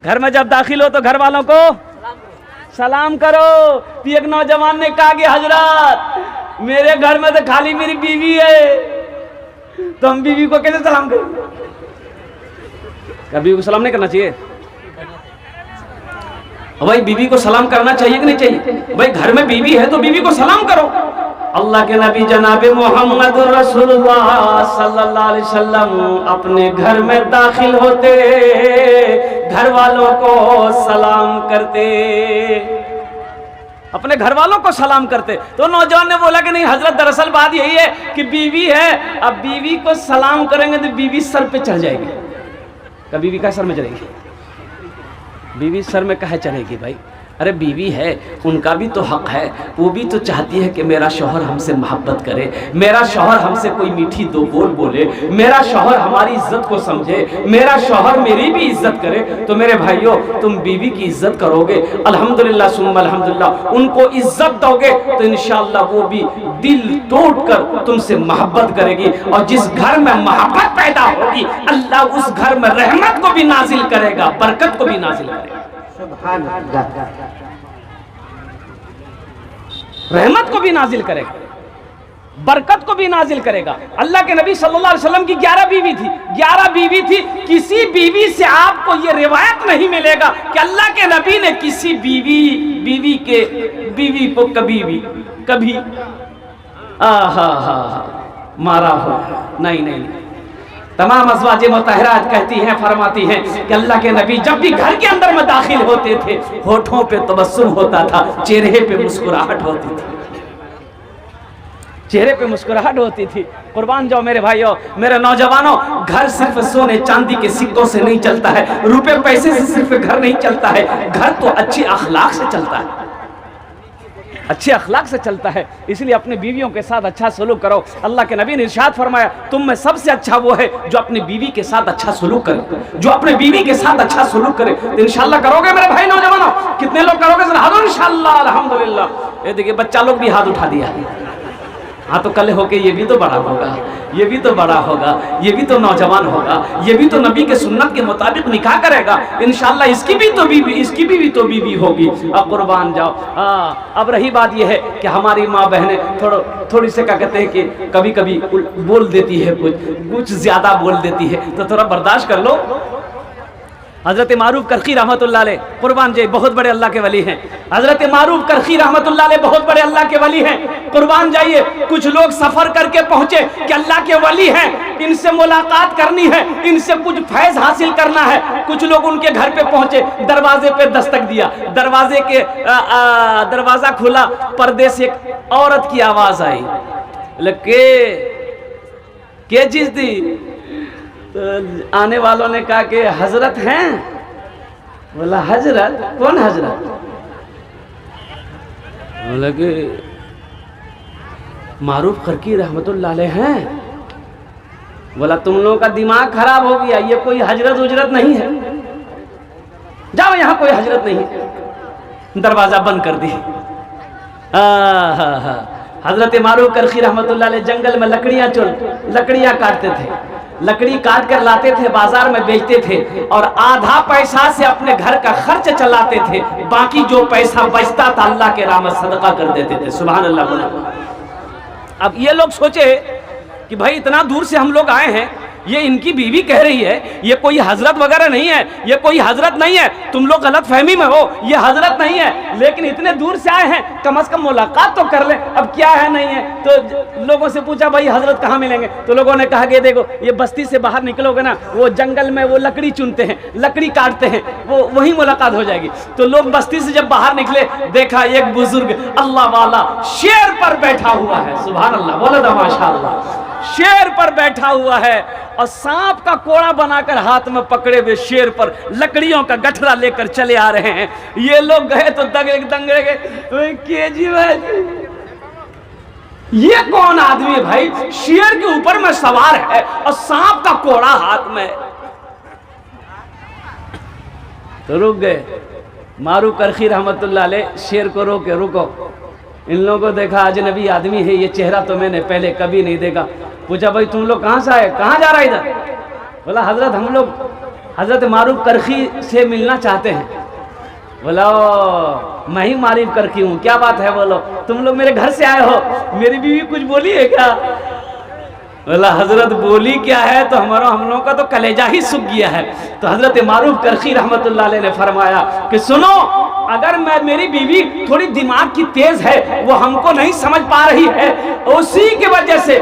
घर में जब दाखिल हो तो घर वालों को सलाम करो। तो एक नौजवान ने कहा कि हजरत मेरे घर में तो खाली मेरी बीवी है, तो हम बीवी को कैसे सलाम करें? क्या बीवी को सलाम नहीं करना चाहिए? भाई बीवी को सलाम करना चाहिए कि नहीं चाहिए? भाई घर में बीवी है तो बीवी को सलाम करो। अल्लाह के नबी जनाबे मोहम्मद रसूलुल्लाह सल्लल्लाहु अलैहि वसल्लम अपने घर में दाखिल होते, घर वालों को सलाम करते, अपने घर वालों को सलाम करते। तो नौजवान ने बोला कि नहीं हजरत, दरअसल बात यही है कि बीवी है, अब बीवी को सलाम करेंगे तो बीवी सर पे चढ़ जाएगी। क्या बीवी का सर में चढ़ेगी? बीवी सर में कहे चढ़ेगी? भाई अरे बीवी है, उनका भी तो हक है, वो भी तो चाहती है कि मेरा शौहर हमसे मोहब्बत करे, मेरा शौहर हमसे कोई मीठी दो बोल बोले, मेरा शौहर हमारी इज्जत को समझे, मेरा शौहर मेरी भी इज्जत करे। तो मेरे भाइयों, तुम बीवी की इज्जत करोगे, अल्हम्दुलिल्लाह सुम्मा अल्हम्दुलिल्लाह, उनको इज्जत दोगे तो इंशाअल्लाह वो भी दिल तोड़कर तुमसे मोहब्बत करेगी। और जिस घर में मोहब्बत पैदा होगी, अल्लाह उस घर में रहमत को भी नाजिल करेगा, बरकत को भी नाजिल करेगा, रहमत को भी नाजिल करेगा, बरकत को भी नाजिल करेगा। अल्लाह के नबी सल्लल्लाहु अलैहि वसल्लम की 11 बीवी थी, 11 बीवी थी। किसी बीवी से आपको ये रिवायत नहीं मिलेगा कि अल्लाह के नबी ने किसी बीवी को कभी मारा हो। नहीं, तमाम अज़वाजे मुतहरात कहती हैं, फरमाती हैं कि अल्लाह के नबी जब भी घर के अंदर में दाखिल होते थे, होठों पे तबस्सुम होता था, चेहरे पे मुस्कुराहट होती थी, चेहरे पे मुस्कुराहट होती थी। कुर्बान जाओ मेरे भाइयों, मेरे नौजवानों, घर सिर्फ सोने चांदी के सिक्कों से नहीं चलता है, रुपए पैसे से सिर्फ घर नहीं चलता है, घर तो अच्छे अखलाक से चलता है, अच्छे अखलाक से चलता है। इसलिए अपने बीवियों के साथ अच्छा सलूक करो। अल्लाह के नबी ने इरशाद फरमाया, तुम में सबसे अच्छा वो है जो अपनी बीवी के साथ अच्छा सलूक करे, जो अपने बीवी के साथ अच्छा सलूक करे। तो इंशाअल्लाह करोगे मेरे भाई नौजवानों? कितने लोग करोगे? इंशाअल्लाह अल्हम्दुलिल्लाह। ये देखिए बच्चा लोग भी हाथ उठा दिया। हाँ तो कल होके ये भी तो बड़ा होगा, ये भी तो बड़ा होगा, ये भी तो नौजवान होगा, ये भी तो नबी के सुन्नत के मुताबिक निकाह करेगा। इंशाअल्लाह इसकी भी तो बीवी होगी। अब कुर्बान जाओ। अब रही बात ये है कि हमारी माँ बहनें थोड़ी से क्या कहते हैं कि कभी कभी बोल देती है, कुछ ज्यादा बोल देती है, तो थोड़ा बर्दाश्त कर लो। हजरत मारूफ करखी रहमतुल्लाह अलैह, कुर्बान जी बहुत बड़े अल्लाह के वली हैं। हजरत मारूफ करखी रहमतुल्लाह अलैह बहुत बड़े अल्लाह के वली हैं। कुर्बान जाइए, कुछ लोग सफर करके पहुंचे कि अल्लाह के वली हैं, इनसे मुलाकात करनी है, इनसे कुछ फैज हासिल करना है। कुछ लोग उनके घर पे पहुंचे, दरवाजे पे दस्तक दिया, दरवाजा खुला, पर्दे से एक औरत की आवाज आई, के चीज थी? तो आने वालों ने कहा कि हजरत हैं। बोला हजरत? कौन हजरत? बोला कि मारूफ करकी रहमतुल्लाह अलैह हैं। बोला तुम लोगों का दिमाग खराब हो गया, ये कोई हजरत उजरत नहीं है, जाओ यहाँ कोई हजरत नहीं है। दरवाजा बंद कर दी। हजरत मारूफ करकी रहमतुल्लाह अलैह जंगल में लकड़ियाँ काटते थे, लकड़ी काट कर लाते थे, बाजार में बेचते थे और आधा पैसा से अपने घर का खर्च चलाते थे, बाकी जो पैसा बचता था अल्लाह के राह में सदका कर देते थे। सुभान अल्लाह। अब ये लोग सोचे कि भाई इतना दूर से हम लोग आए हैं, ये इनकी बीवी कह रही है, ये कोई हजरत वगैरह नहीं है, ये कोई हजरत नहीं है, तुम लोग गलत फहमी में हो, ये हजरत नहीं है, लेकिन इतने दूर से आए हैं, कम से कम मुलाकात तो कर ले। अब क्या है नहीं है, तो लोगों से पूछा भाई हजरत कहाँ मिलेंगे? तो लोगों ने कहा कि देखो ये बस्ती से बाहर निकलोगे ना, वो जंगल में वो लकड़ी चुनते हैं, लकड़ी काटते हैं, वो वही मुलाकात हो जाएगी। तो लोग बस्ती से जब बाहर निकले, देखा एक बुजुर्ग अल्लाह वाला शेर पर बैठा हुआ है। सुभान अल्लाह, बोला था माशाअल्लाह। शेर पर बैठा हुआ है और सांप का कोड़ा बनाकर हाथ में पकड़े हुए शेर पर लकड़ियों का गठरा लेकर चले आ रहे हैं। ये लोग गए तो दंगे के जी भाई, ये कौन आदमी है भाई, शेर के ऊपर में सवार है और सांप का कोड़ा हाथ में। तो रुक गए। मारू करखी रहमतुल्लाह अलैह शेर को रोके, रुको, इन लोगों को देखा अजनबी आदमी है, ये चेहरा तो मैंने पहले कभी नहीं देखा। पूछा भाई तुम लोग कहाँ से आए, कहाँ जा रहा है इधर? बोला हजरत हम लोग हजरत मारूफ करखी से मिलना चाहते हैं। बोला मैं ही मारूफ करखी हूँ, क्या बात है, बोलो तुम लोग मेरे घर से आए हो, मेरी बीवी कुछ बोली है क्या? बोला हजरत बोली क्या है, तो हम लोगों का तो कलेजा ही सूख गया है। तो हजरत मारूफ करखी रहमतुल्लाह अलैह ने फरमाया कि सुनो, अगर मेरी बीवी थोड़ी दिमाग की तेज है, वो हमको नहीं समझ पा रही है, उसी की वजह से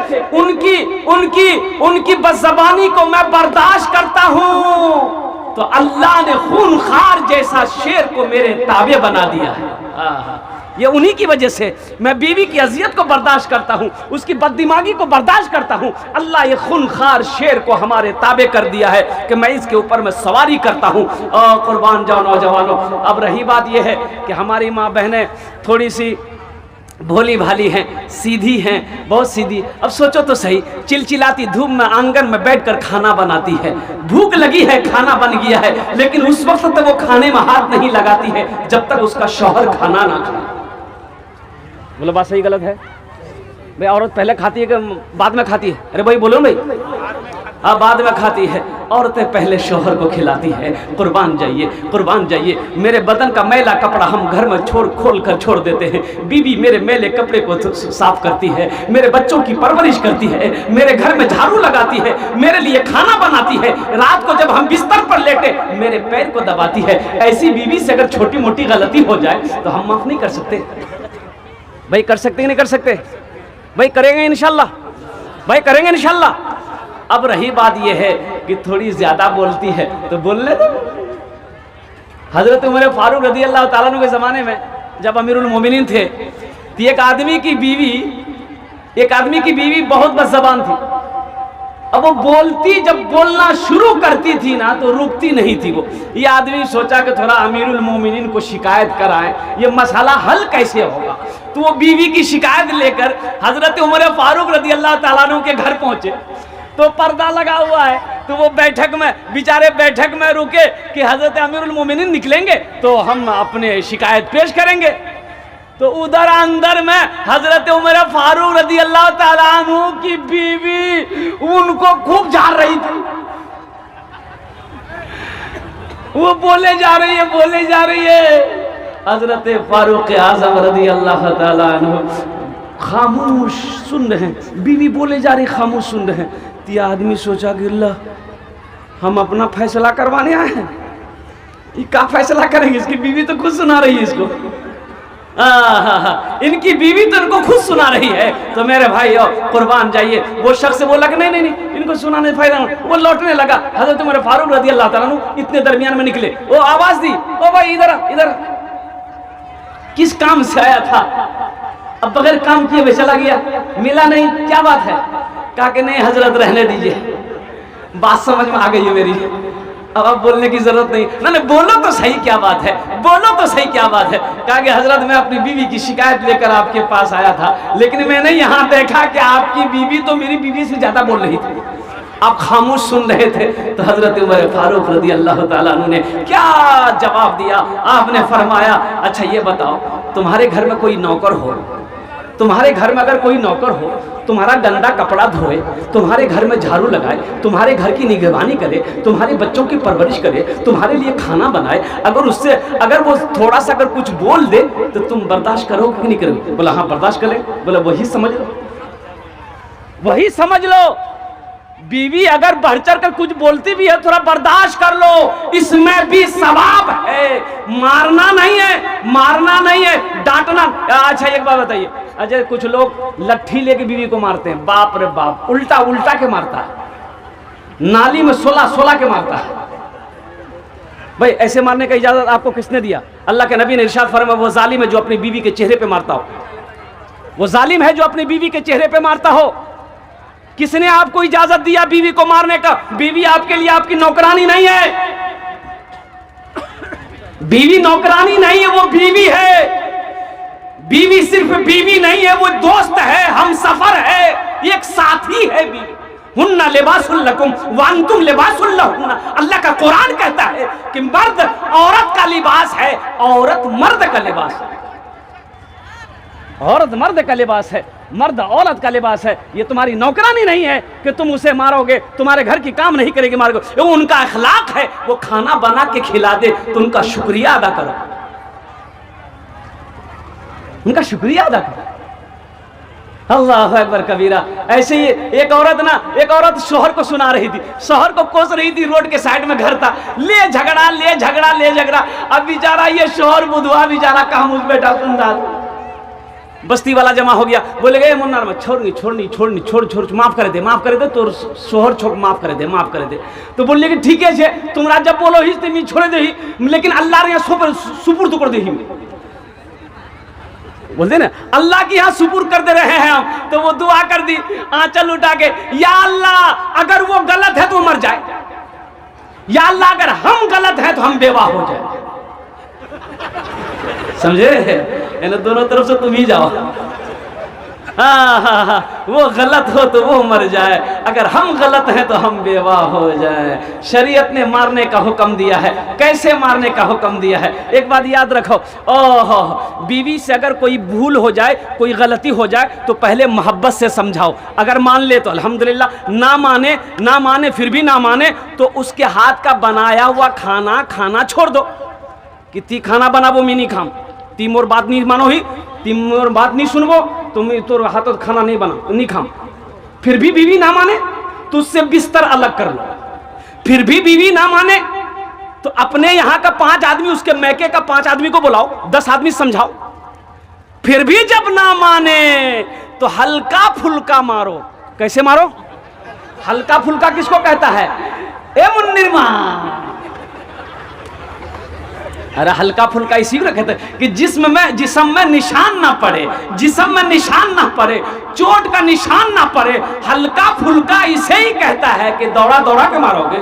उनकी बदज़बानी को मैं बर्दाश्त करता हूँ, तो अल्लाह ने खूनखार जैसा शेर को मेरे ताबे बना दिया है। ये उन्हीं की वजह से मैं बीवी की अजियत को बर्दाश्त करता हूँ, उसकी बददिमागी को बर्दाश्त करता हूँ। अल्लाह ये खूनखार शेर को हमारे ताबे कर दिया है कि मैं इसके ऊपर मैं सवारी करता हूँ। और कुर्बान जाओ नौजवानों, अब रही बात यह है कि हमारी माँ बहनें थोड़ी सी भोली भाली हैं, सीधी हैं, बहुत सीधी। अब सोचो तो सही, चिलचिलाती धूप में आंगन में बैठकर खाना बनाती है, भूख लगी है, खाना बन गया है, लेकिन उस वक्त तक वो खाने में हाथ नहीं लगाती है जब तक उसका शौहर खाना ना खाए। बोलो बात सही गलत है? भाई औरत पहले खाती है कि बाद में खाती है? अरे भाई बोलो भाई, हाँ बाद में खाती है। औरतें पहले शौहर को खिलाती है। कुर्बान जाइए, कुर्बान जाइए। मेरे बदन का मैला कपड़ा हम घर में खोल कर छोड़ देते हैं, बीवी मेरे मैले कपड़े को साफ करती है, मेरे बच्चों की परवरिश करती है, मेरे घर में झाड़ू लगाती है, मेरे लिए खाना बनाती है, रात को जब हम बिस्तर पर लेटे मेरे पैर को दबाती है। ऐसी बीवी से अगर छोटी मोटी गलती हो जाए तो हम माफ नहीं कर सकते? भाई कर सकते कि नहीं कर सकते? भाई करेंगे इंशाल्लाह, भाई करेंगे इंशाल्लाह। अब रही बात यह है कि थोड़ी ज्यादा बोलती है तो बोलने दो। हजरत उमर फारूक रज़ी अल्लाह ताला अन्हु के ज़माने में जब अमीरुल मोमिनीन थे, तो एक आदमी की बीवी बहुत बदज़बान थी। अब वो बोलती, जब बोलना शुरू करती थी ना तो रुकती नहीं थी वो। ये आदमी सोचा कि थोड़ा अमीरुल मोमिनीन को शिकायत कराएं, ये मसला हल कैसे होगा। तो वो बीवी की शिकायत लेकर हजरत उमर फारूक रज़ी अल्लाह ताला अन्हु के घर पहुंचे, तो पर्दा लगा हुआ है, तो वो बैठक में बेचारे बैठक में रुके कि हजरत अमीरुल मोमिनीन निकलेंगे तो हम अपने शिकायत पेश करेंगे। तो उधर अंदर में हजरत उमर फारूक रज़ी अल्लाह ताला अन्हु की बीवी उनको खूब झाड़ रही थी। वो बोले जा रही है। हजरत फारूक आज़म रज़ी अल्लाह ताला अन्हु खामोश सुन रहे हैं, बीवी बोले जा रही, खामोश सुन रहे हैं। तो आदमी सोचा कि अल्लाह हम अपना फैसला करवाने आए हैं, ये क्या फैसला करेंगे, इसकी बीवी तो खुद सुना रही है इसको। इनकी बीवी तो इनको खुद सुना रही है। तो मेरे भाई कुर्बान जाइए, वो शख्स बोला कि नहीं इनको सुनाने फायदा नहीं। वो लौटने लगा। हजरत उमर फारूक रज़ी अल्लाह ताला अन्हु इतने दरमियान में निकले, वो आवाज दी, ओ भाई इधर किस काम से आया था? अब बगैर काम किए हुए चला गया, मिला नहीं, क्या बात है? कहा कि नहीं हजरत रहने दीजिए, बात समझ में आ गई है मेरी, अब बोलने की जरूरत नहीं। ना बोलो तो सही क्या बात है, बोलो तो सही क्या बात है। कहा कि हजरत मैं अपनी बीवी की शिकायत लेकर आपके पास आया था, लेकिन मैंने यहाँ देखा कि आपकी बीवी तो मेरी बीवी से ज्यादा बोल रही थी, आप खामोश सुन रहे थे। तो हजरत उमर फारूक रज़ी अल्लाह ताला अन्हु ने क्या जवाब दिया? आपने फरमाया, अच्छा ये बताओ, तुम्हारे घर में कोई नौकर हो, तुम्हारे घर में अगर कोई नौकर हो, तुम्हारा गंदा कपड़ा धोए, तुम्हारे घर में झाड़ू लगाए, तुम्हारे घर की निगरानी करे, तुम्हारे बच्चों की परवरिश करे, तुम्हारे लिए खाना बनाए, अगर वो थोड़ा सा अगर कुछ बोल दे तो तुम बर्दाश्त करोगे कि नहीं करोगे? बोला हाँ बर्दाश्त करें। बोला वही समझ लो, बीवी अगर बढ़ चढ़ कर कुछ बोलती भी है थोड़ा बर्दाश्त कर लो, इसमें भी सवाब है। मारना नहीं है, डांटना। अच्छा एक बात बताइए, अच्छा कुछ लोग लट्ठी लेके बीवी को मारते हैं, बाप रे बाप, उल्टा के मारता है, नाली में 16 के मारता है। भाई ऐसे मारने का इजाजत आपको किसने दिया? अल्लाह के नबी ने इरशाद फरमाया, वो जालिम है जो अपनी बीवी के चेहरे पे मारता हो, वो जालिम है जो अपनी बीवी के चेहरे पे मारता हो। किसने आपको इजाजत दिया बीवी को मारने का? बीवी आपके लिए आपकी नौकरानी नहीं है, बीवी नौकरानी नहीं है, वो बीवी है। बीवी सिर्फ बीवी नहीं है, वो दोस्त है, हमसफर है, एक साथी है बीवी। हुन्ना लिबासुल लकुम व अंतुम लिबासुल लहुन्ना। अल्लाह का कुरान कहता है कि मर्द औरत का लिबास है, औरत मर्द का लिबास है, औरत मर्द का लिबास है। मर्द औरत का लिबास है, ये तुम्हारी नौकरानी नहीं है कि तुम उसे मारोगे, तुम्हारे घर की काम नहीं करेगी मारोगे। वो उनका अखलाक है, वो खाना बना के खिला दे तो उनका शुक्रिया अदा करो, उनका शुक्रिया अदा करो। अल्लाह अकबर कबीरा। ऐसे ही एक औरत शोहर को सुना रही थी, शोहर को कोस रही थी, रोड के साइड में घर था, ले झगड़ा। अब बेचारा ये शोहर बुधवा बेचारा कहाँ मुझ बैठा सुनता, बस्ती वाला जमा हो गया, बोले गए मुन्ना छोड़ माफ कर दे तो शोहर छोड़ माफ कर दे। तो बोले कि ठीक है तुम जब बोलो ही तो मैं छोड़ दे ही, लेकिन अल्लाह रे सुपुर्द कर दे ही, बोलते ना अल्लाह की यहाँ सुपुर कर दे रहे हैं हम। तो वो दुआ कर दी आंचल उठा के, या अल्लाह अगर वो गलत है तो मर जाए, या अल्लाह अगर हम गलत हैं तो हम बेवा हो जाए। समझे, इन दोनों तरफ से तुम ही जाओ। हाँ, वो गलत हो तो वो मर जाए, अगर हम गलत हैं तो हम बेवा हो जाए। शरीयत ने मारने का हुक्म दिया है, कैसे मारने का हुक्म दिया है? एक बात याद रखो, बीवी से अगर कोई भूल हो जाए, कोई गलती हो जाए तो पहले मोहब्बत से समझाओ, अगर मान ले तो अल्हम्दुलिल्लाह, ना माने फिर भी ना माने तो उसके हाथ का बनाया हुआ खाना छोड़ दो कि ती खाना बनाबो मैं नहीं खाम, ती मोर बात नहीं मानो ही, ती मोर बात नहीं सुनबो, तुम तोर हाथों खाना नहीं बना नहीं खाम। फिर भी बीवी ना माने तो उससे बिस्तर अलग कर लो। फिर भी बीवी ना माने तो अपने यहाँ का 5 आदमी, उसके मैके का 5 आदमी को बुलाओ, 10 आदमी समझाओ। फिर भी जब ना माने तो हल्का फुल्का मारो। कैसे मारो? हल्का फुल्का किसको कहता है? ए मुन्निरमा, अरे हल्का फुल्का इसी को कहते हैं कि जिस्म में निशान ना पड़े, जिस्म में निशान ना पड़े, चोट का निशान ना पड़े। हल्का फुल्का इसे ही कहता है कि दौड़ा के मारोगे।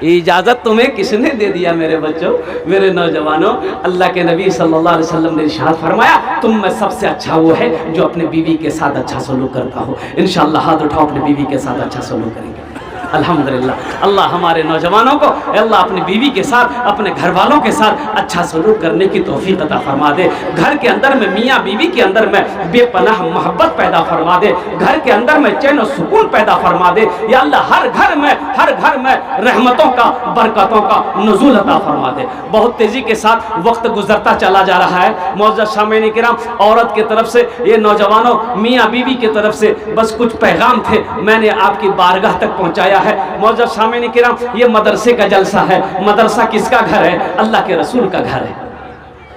इजाजत तुम्हें किसने दे दिया मेरे बच्चों, मेरे नौजवानों? अल्लाह के नबी सल्लल्लाहु अलैहि वसल्लम ने इरशाद फरमाया, तुम में सबसे अच्छा वो है जो अपने बीवी के साथ अच्छा सलूक करता हो। इंशाअल्लाह हाथ उठाओ, अपने बीवी के साथ अच्छा सलूक करेंगे। अल्हम्दुलिल्लाह। अल्लाह हमारे नौजवानों को अल्लाह अपनी बीवी के साथ, अपने घर वालों के साथ अच्छा सलूक करने की तौफीक अता फरमा दे। घर के अंदर में मियाँ बीवी के अंदर में बेपनाह मोहब्बत पैदा फरमा दे। घर के अंदर में चैन और सुकून पैदा फरमा दे। या अल्लाह हर घर में रहमतों का, बरकतों का नुज़ूल अता फरमा दे। बहुत तेजी के साथ वक्त गुजरता चला जा रहा है। मौजूद सामीन किराम, औरत की तरफ से, ये नौजवानों, मियाँ बीवी की तरफ से बस कुछ पैगाम थे, मैंने आपकी बारगाह तक पहुँचाया है। मौजूद सामीन किराम, ये मदरसे का जलसा है। मदरसा किसका घर है? अल्लाह के रसूल का घर है।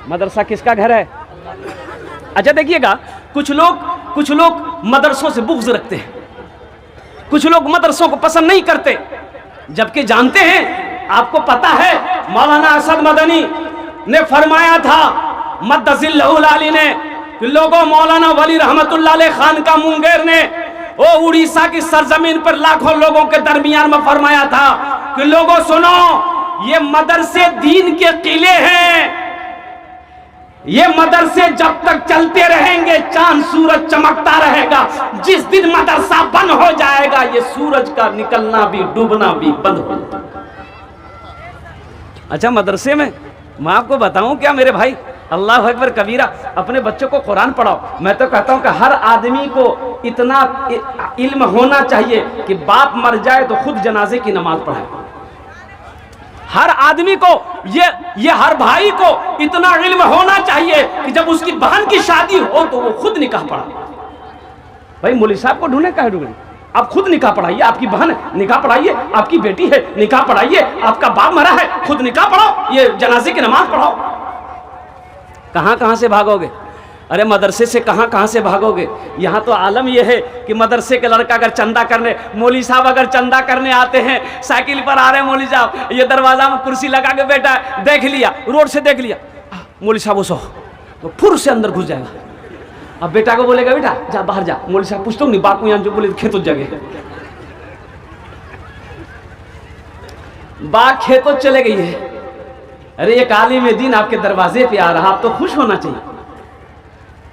मदरसा किसका घर है? अच्छा देखिएगा, कुछ लोग मदरसों से बुग़्ज़ रखते हैं, कुछ लोग मदरसों को पसंद नहीं करते, जबकि जानते हैं, आपको पता है मौलाना असद मदनी ने फरमाया था, मद्दज़िल्लहुल आली ने, लोगों, मौलाना वली रहमतुल्लाह अलैह खान का मुंगेर ने उड़ीसा की सरजमीन पर लाखों लोगों के दरमियान में फरमाया था कि लोगों सुनो, ये मदरसे दीन के किले हैं, ये मदरसे जब तक चलते रहेंगे चांद सूरज चमकता रहेगा। जिस दिन मदरसा बंद हो जाएगा, ये सूरज का निकलना भी डूबना भी बंद हो जाएगा। अच्छा, मदरसे में मैं आपको बताऊं क्या मेरे भाई, अल्लाह अकबर कबीरा, अपने बच्चों को कुरान पढ़ाओ। मैं तो कहता हूं कि हर आदमी को इतना इल्म होना चाहिए कि बाप मर जाए तो खुद जनाजे की नमाज पढ़ाए। हर आदमी को, ये हर भाई को इतना इल्म होना चाहिए कि जब उसकी बहन की शादी हो तो वो खुद निकाह पढ़ाए। भाई मौलवी साहब को ढूंढे कहे ढूंढे, आप खुद निकाह पढ़ाइए। आपकी बहन है, निकाह पढ़ाइए। आपकी बेटी है, निकाह पढ़ाइए। आपका बाप मरा है, खुद निकाह पढ़ाओ, ये जनाजे की नमाज पढ़ाओ। कहाँ से भागोगे? अरे मदरसे से कहाँ से भागोगे? यहाँ तो आलम यह है कि मदरसे के लड़का अगर चंदा करने, मौलवी साहब अगर चंदा करने आते हैं, साइकिल पर आ रहे हैं मौलवी साहब, ये दरवाजा में कुर्सी लगा के बैठा है, देख लिया, रोड से देख लिया, मौलवी साहब सो तो फुर से अंदर घुस जाएगा। अब बेटा को बोलेगा, बेटा जा बाहर जा, मौलवी साहब पूछता हूँ नहीं, बापू यहाँ जो बोले खेतों जगह, बाग खेतों चले गई है। अरे एक आलिम दीन आपके दरवाजे पे आ रहा, आप तो खुश होना चाहिए।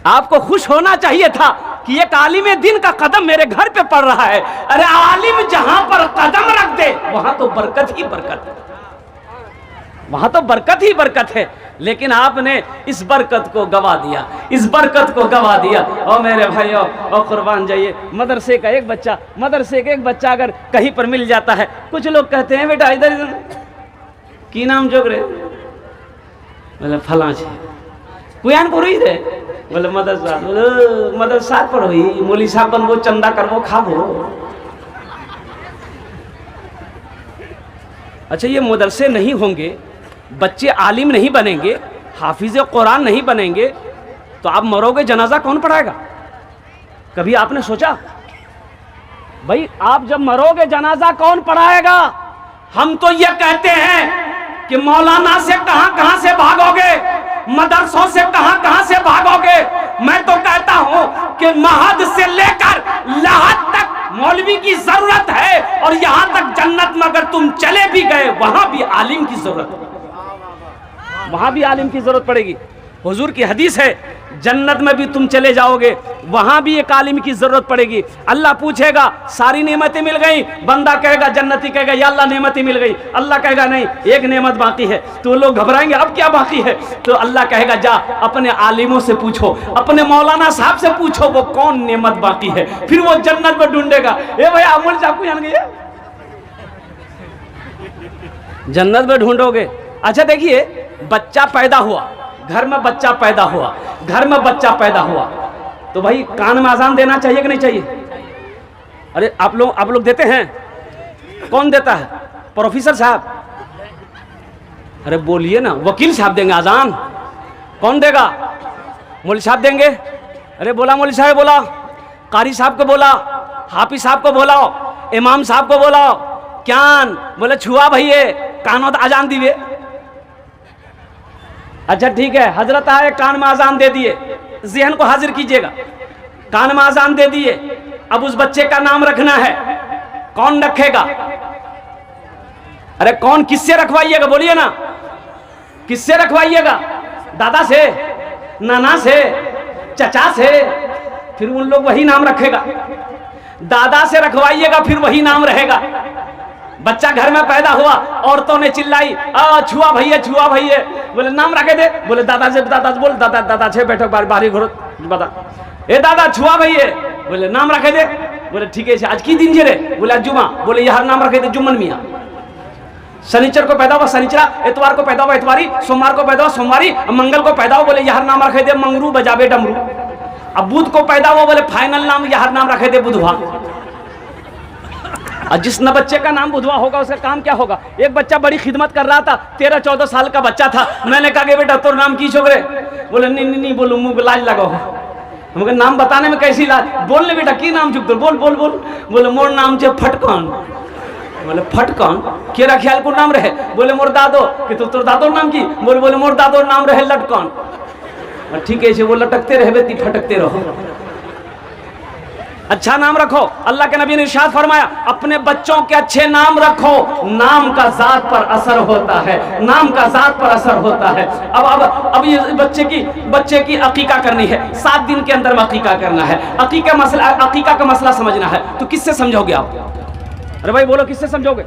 आपको खुश होना चाहिए था कि एक आलिम दीन का कदम मेरे घर पे पड़ रहा है। अरे आलिम जहां पर कदम रख दे वहां तो बरकत ही बरकत है। वहां तो बरकत ही बरकत है, लेकिन आपने इस बरकत को गवा दिया, इस बरकत को गवा दिया। और मेरे भाइयों, और कुर्बान जाइए, मदरसे का एक बच्चा अगर कहीं पर मिल जाता है, कुछ लोग कहते हैं बेटा इधर की नाम जोग रहे, बोले फला छे कुयान पर हुई रे, बोले मदरसा, बोले मदरसा पर हुई, मौली साहब बनबो, चंदा करबो, खाबो। अच्छा, ये मदरसे नहीं होंगे, बच्चे आलिम नहीं बनेंगे, हाफिज कुरान नहीं बनेंगे, तो आप मरोगे, जनाजा कौन पढ़ाएगा? कभी आपने सोचा? भाई आप जब मरोगे जनाजा कौन पढ़ाएगा? हम तो ये कहते हैं कि मौलाना से कहां से भागोगे, मदरसों से कहां से भागोगे। मैं तो कहता हूं कि महद से लेकर लहद तक मौलवी की जरूरत है, और यहां तक जन्नत में अगर तुम चले भी गए, वहां भी आलिम की जरूरत है, वहां भी आलिम की जरूरत पड़ेगी। हुजूर की हदीस है, जन्नत में भी तुम चले जाओगे, वहां भी एक आलिम की जरूरत पड़ेगी। अल्लाह पूछेगा सारी नेमतें मिल गई, बंदा कहेगा, जन्नती कहेगा या अल्लाह नेमतें मिल गई। अल्लाह कहेगा नहीं, एक नेमत बाकी है। तो लोग घबराएंगे, अब क्या बाकी है? तो अल्लाह कहेगा जा अपने आलिमों से पूछो, अपने मौलाना साहब से पूछो वो कौन नेमत बाकी है। फिर वो जन्नत में ढूंढेगा, ए भाई अमूल साहब को जान गए, जन्नत में ढूंढोगे। अच्छा देखिए, बच्चा पैदा हुआ, घर में बच्चा पैदा हुआ, घर में बच्चा पैदा हुआ, तो भाई कान में अजान देना चाहिए कि नहीं चाहिए? अरे आप लोग देते हैं? कौन देता है? प्रोफेसर साहब? अरे बोलिए ना, वकील साहब देंगे अजान? कौन देगा? मौलवी साहब देंगे? अरे बोला मौलवी साहब, बोला कारी साहब को, बोला हाफिज साहब को, बोलाओ इमाम साहब को, बोलाओ क्यान बोले छुआ भैये कानों अजान दिए। अच्छा ठीक है, हजरत आए, कान में अजान दे दिए, ज़हन को हाजिर कीजिएगा, कान में अजान दे दिए। अब उस बच्चे का नाम रखना है, कौन रखेगा? अरे कौन, किससे रखवाइएगा? बोलिए ना, किससे रखवाइएगा? दादा से, नाना से, चचा से? फिर उन लोग वही नाम रखेगा। दादा से रखवाइएगा, फिर वही नाम रहेगा। बच्चा घर में पैदा हुआ, औरतों ने चिल्लाई, छुआ भैया, छुआ भैया, बोले नाम रखे दे, बोले दादा से, दादा से बोल, दादा दादा छे बैठो बारी घोर बता, ए दादा छुआ भैया, बोले नाम रखे दे, बोले ठीक है, आज की दिन जे रे, बोले आज जुमा, बोले यार नाम रखे दे जुम्मन मियाँ। शनिचर को पैदा हुआ शनिचरा, इतवार को पैदा हुआ इतवारी, सोमवार को पैदा हुआ सोमवारी, मंगल को पैदा हुआ, बोले यार नाम रखे दे मंगरू बजाबे डमरू। अब बुध को पैदा हुआ, बोले फाइनल नाम यार नाम रखे दे बुधवा। और जिस न बच्चे का नाम बुधवा होगा उसका काम क्या होगा? एक बच्चा बड़ी खिदमत कर रहा था, 13-14 साल का बच्चा था। मैंने कहा बेटा तोर नाम की छोकरे? बोले नहीं बोलो, मुंह लाज लगाओ। हमको नाम बताने में कैसी लाज? बोलने बेटा की नाम चुप, बोल बोल बोल। बोले मोर नाम छे फटकन। बोले फटकन केरा ख्याल को नाम रहे? बोले मोर दादो। कि तो तोर दादोर नाम की? बोले मोर दादोर नाम रहे लटकन। ठीक है, वो लटकते रहे ती फटकते रहो। अच्छा नाम रखो। अल्लाह के नबी ने इरशाद फरमाया, अपने बच्चों के अच्छे नाम रखो, नाम का जात पर असर होता है, नाम का जात पर असर होता है। अब ये बच्चे की अकीका करनी है, 7 दिन के अंदर में अकीका करना है। अकीका का मसला समझना है, तो किससे समझोगे आप? अरे भाई बोलो, किससे समझोगे?